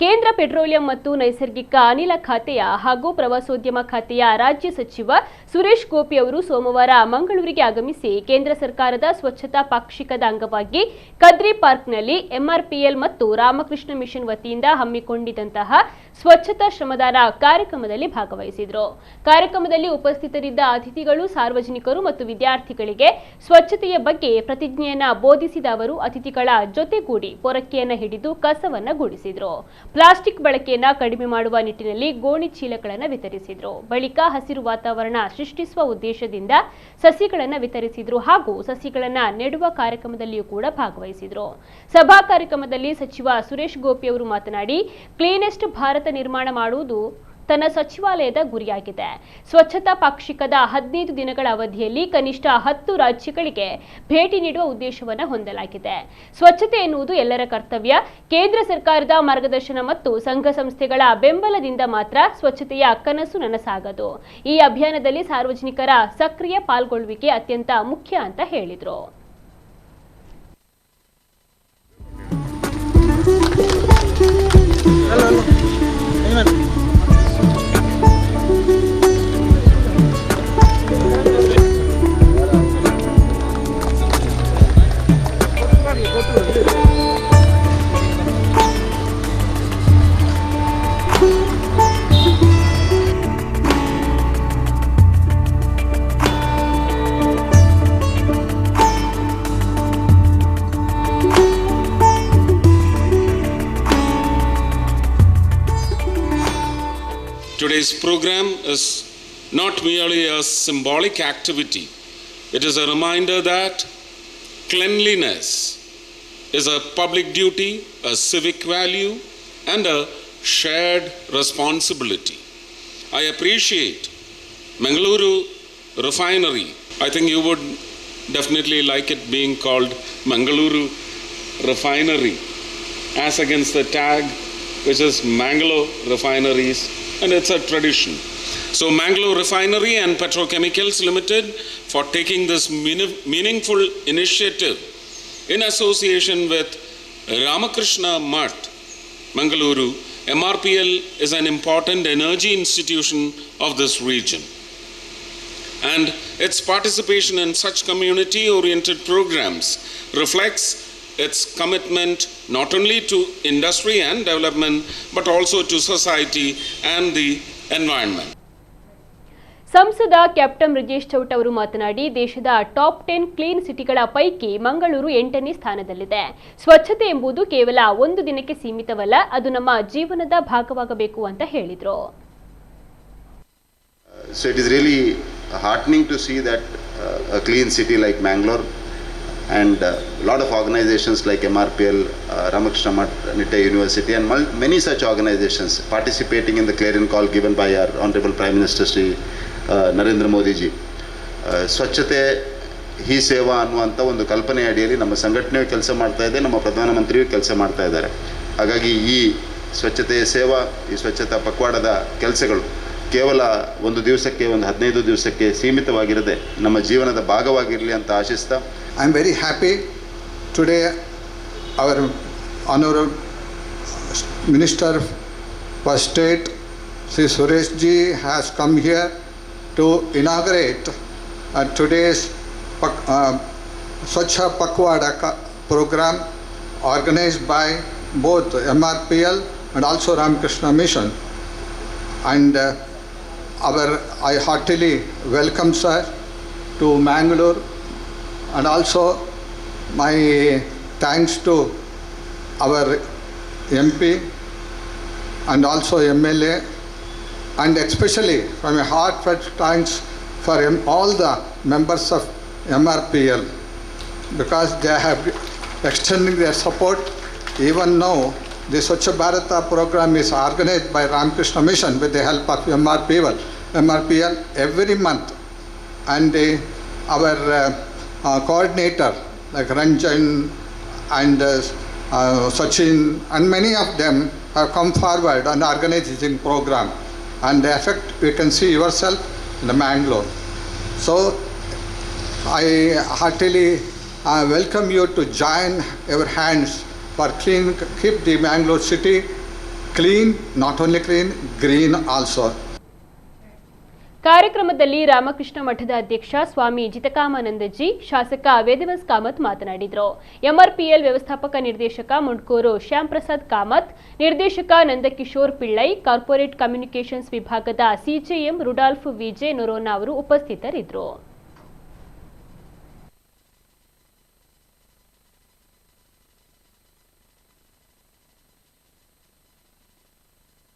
ಕೇಂದ್ರ ಪೆಟ್ರೋಲಿಯಂ ಮತ್ತು ನೈಸರ್ಗಿಕ ಅನಿಲ ಖಾತೆಯ ಹಾಗೂ ಪ್ರವಾಸೋದ್ಯಮ ಖಾತೆಯ ರಾಜ್ಯ ಸಚಿವ ಸುರೇಶ್ ಗೋಪಿ ಅವರು ಸೋಮವಾರ ಮಂಗಳೂರಿಗೆ ಆಗಮಿಸಿ ಕೇಂದ್ರ ಸರ್ಕಾರದ ಸ್ವಚ್ಛತಾ ಪಾಕ್ಷಿಕದ ಅಂಗವಾಗಿ ಕದ್ರಿ ಪಾರ್ಕ್ನಲ್ಲಿ ಎಂಆರ್ಪಿಎಲ್ ಮತ್ತು ರಾಮಕೃಷ್ಣ ಮಿಷನ್ ವತಿಯಿಂದ ಹಮ್ಮಿಕೊಂಡಿದ್ದಂತಹ ಸ್ವಚ್ಛತಾ ಶ್ರಮದಾನ ಕಾರ್ಯಕ್ರಮದಲ್ಲಿ ಭಾಗವಹಿಸಿದರು. ಕಾರ್ಯಕ್ರಮದಲ್ಲಿ ಉಪಸ್ಥಿತರಿದ್ದ ಅತಿಥಿಗಳು, ಸಾರ್ವಜನಿಕರು ಮತ್ತು ವಿದ್ಯಾರ್ಥಿಗಳಿಗೆ ಸ್ವಚ್ಛತೆಯ ಬಗ್ಗೆ ಪ್ರತಿಜ್ಞೆಯನ್ನ ಬೋಧಿಸಿದ ಅವರು ಅತಿಥಿಗಳ ಜೊತೆಗೂಡಿ ಪೊರಕೆಯನ್ನು ಹಿಡಿದು ಕಸವನ್ನು ಗುಡಿಸಿದರು. ಪ್ಲಾಸ್ಟಿಕ್ ಬಳಕೆಯನ್ನು ಕಡಿಮೆ ಮಾಡುವ ನಿಟ್ಟಿನಲ್ಲಿ ಗೋಣಿ ಚೀಲಗಳನ್ನು ವಿತರಿಸಿದರು. ಬಳಿಕ ಹಸಿರು ವಾತಾವರಣ ಸೃಷ್ಟಿಸುವ ಉದ್ದೇಶದಿಂದ ಸಸಿಗಳನ್ನು ವಿತರಿಸಿದರು ಹಾಗೂ ಸಸಿಗಳನ್ನು ನೆಡುವ ಕಾರ್ಯಕ್ರಮದಲ್ಲಿಯೂ ಕೂಡ ಭಾಗವಹಿಸಿದರು. ಸಭಾ ಕಾರ್ಯಕ್ರಮದಲ್ಲಿ ಸಚಿವ ಸುರೇಶ್ ಗೋಪಿ ಅವರು ಮಾತನಾಡಿ, ಕ್ಲೀನೆಸ್ಟ್ ಭಾರತ ನಿರ್ಮಾಣ ಮಾಡುವುದು ತನ್ನ ಸಚಿವಾಲಯದ ಗುರಿಯಾಗಿದೆ. ಸ್ವಚ್ಛತಾ ಪಾಕ್ಷಿಕದ 15 ದಿನಗಳ ಅವಧಿಯಲ್ಲಿ ಕನಿಷ್ಠ 10 ರಾಜ್ಯಗಳಿಗೆ ಭೇಟಿ ನೀಡುವ ಉದ್ದೇಶವನ್ನು ಹೊಂದಲಾಗಿದೆ. ಸ್ವಚ್ಛತೆ ಎನ್ನುವುದು ಎಲ್ಲರ ಕರ್ತವ್ಯ. ಕೇಂದ್ರ ಸರ್ಕಾರದ ಮಾರ್ಗದರ್ಶನ ಮತ್ತು ಸಂಘ ಸಂಸ್ಥೆಗಳ ಬೆಂಬಲದಿಂದ ಮಾತ್ರ ಸ್ವಚ್ಛತೆಯ ಕನಸು ನನಸಾಗದು. ಈ ಅಭಿಯಾನದಲ್ಲಿ ಸಾರ್ವಜನಿಕರ ಸಕ್ರಿಯ ಪಾಲ್ಗೊಳ್ಳುವಿಕೆ ಅತ್ಯಂತ ಮುಖ್ಯ ಅಂತ ಹೇಳಿದರು. Today's program is not merely a symbolic activity. It is a reminder that cleanliness is a public duty, a civic value, and a shared responsibility. I appreciate Mangaluru Refinery. I think you would definitely like it being called Mangaluru Refinery, as against the tag which is Mangalore Refineries, and it's a tradition. So Mangalore Refinery and Petrochemicals Limited for taking this meaningful initiative in association with Ramakrishna Math, Mangaluru. MRPL is an important energy institution of this region, and its participation in such community-oriented programs reflects its commitment not only to industry and development but also to society and the environment. ಸಂಸದ captain Brijesh Chowta ಅವರು ಮಾತನಾಡಿ, ದೇಶದ top 10 clean ಸಿಟಿಗಳ ಪೈಕಿ ಮಂಗಳೂರು 8ನೇ ಸ್ಥಾನದಲ್ಲಿದೆ. ಸ್ವಚ್ಛತೆ ಎಂಬುದು ಕೇವಲ ಒಂದು ದಿನಕ್ಕೆ ಸೀಮಿತವಲ್ಲ, ಅದು ನಮ್ಮ ಜೀವನದ ಭಾಗವಾಗಬೇಕು ಅಂತ ಹೇಳಿದರು. So it is really heartening to see that a clean city like Mangalore and a lot of organizations like MRPL, Ramakrishna Math, Nitta University, and many such organizations participating in the clarion call given by our Honorable Prime Minister Shri Narendra Modi ji. ಸ್ವಚ್ಛತೆ ಹಿ ಸೇವಾ ಅನ್ನುವಂಥ ಒಂದು ಕಲ್ಪನೆ ಅಡಿಯಲ್ಲಿ ನಮ್ಮ ಸಂಘಟನೆಯು ಕೆಲಸ ಮಾಡ್ತಾ ಇದೆ, ನಮ್ಮ ಪ್ರಧಾನಮಂತ್ರಿಯು ಕೆಲಸ ಮಾಡ್ತಾ ಇದ್ದಾರೆ. ಹಾಗಾಗಿ ಈ ಸ್ವಚ್ಛತೆಯ ಸೇವಾ, ಈ ಸ್ವಚ್ಛತಾ ಪಕ್ವಾಡದ ಕೆಲಸಗಳು ಕೇವಲ ಒಂದು ದಿವಸಕ್ಕೆ, ಒಂದು 15 ದಿವಸಕ್ಕೆ ಸೀಮಿತವಾಗಿರದೆ ನಮ್ಮ ಜೀವನದ ಭಾಗವಾಗಿರಲಿ ಅಂತ ಆಶಿಸ್ತಾ, I am very happy today our Honorable Minister for State Sri Suresh ji has come here to inaugurate today's Swachha Pakwada program organized by both MRPL and also Ramakrishna Mission. And I heartily welcome sir to Mangalore, and also my thanks to our MP and also MLA, and especially from a heartfelt thanks for all the members of MRPL, because they have extending their support. Even now the Swachh Bharata program is organized by Ramakrishna Mission with the help of MRPL every month, and our coordinator like Ranjan and Sachin and many of them have come forward and organized this program, and the effect you can see yourself in the Mangalore. So I heartily welcome you to join our hands for keep the Mangalore city clean, not only clean, green also. ಕಾರ್ಯಕ್ರಮದಲ್ಲಿ ರಾಮಕೃಷ್ಣ ಮಠದ ಅಧ್ಯಕ್ಷ ಸ್ವಾಮಿ ಜಿತಕಾಮಾನಂದಜಿ, ಶಾಸಕ ವೇದವ್ಯಾಸ್ ಕಾಮತ್ ಮಾತನಾಡಿದರು. MRPL ವ್ಯವಸ್ಥಾಪಕ ನಿರ್ದೇಶಕ ಮುಂಡ್ಕೂರು ಶ್ಯಾಮ್ ಪ್ರಸಾದ್ ಕಾಮತ್, ನಿರ್ದೇಶಕ Nandkishore Pillai, corporate communications ವಿಭಾಗದ CJM Rudolf VJ Noronha ಅವರು ಉಪಸ್ಥಿತರಿದ್ದರು.